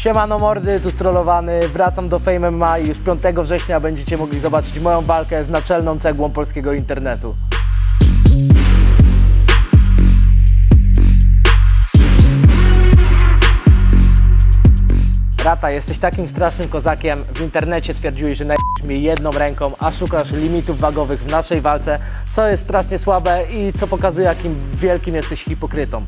Siemano mordy, tu Strollowany, wracam do Fame MMA i już 5 września będziecie mogli zobaczyć moją walkę z naczelną cegłą polskiego internetu. Rata, jesteś takim strasznym kozakiem, w internecie twierdziłeś, że najesz mnie jedną ręką, a szukasz limitów wagowych w naszej walce, co jest strasznie słabe i co pokazuje, jakim wielkim jesteś hipokrytą.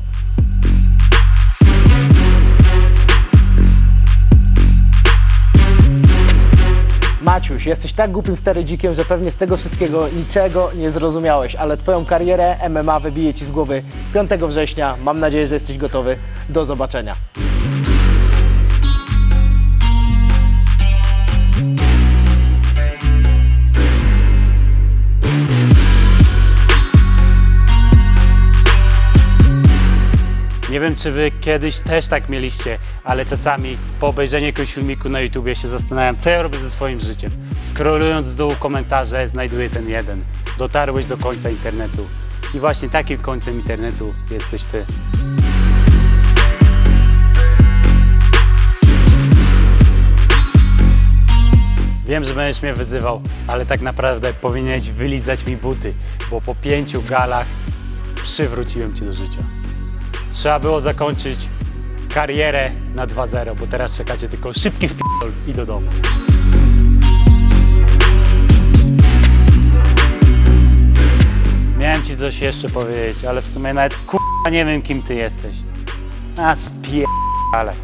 Maciuś, jesteś tak głupim sterydzikiem, że pewnie z tego wszystkiego niczego nie zrozumiałeś, ale twoją karierę MMA wybije ci z głowy 5 września. Mam nadzieję, że jesteś gotowy. Do zobaczenia. Nie wiem, czy wy kiedyś też tak mieliście, ale czasami po obejrzeniu jakiegoś filmiku na YouTubie się zastanawiam, co ja robię ze swoim życiem. Scrollując z dół komentarze, znajduję ten jeden. Dotarłeś do końca internetu. I właśnie takim końcem internetu jesteś ty. Wiem, że będziesz mnie wyzywał, ale tak naprawdę powinieneś wylizać mi buty, bo po 5 galach przywróciłem cię do życia. Trzeba było zakończyć karierę na 2-0, bo teraz czekacie tylko szybki wpierdol i do domu. Miałem ci coś jeszcze powiedzieć, ale w sumie nawet nie wiem, kim ty jesteś. A spierdalaj.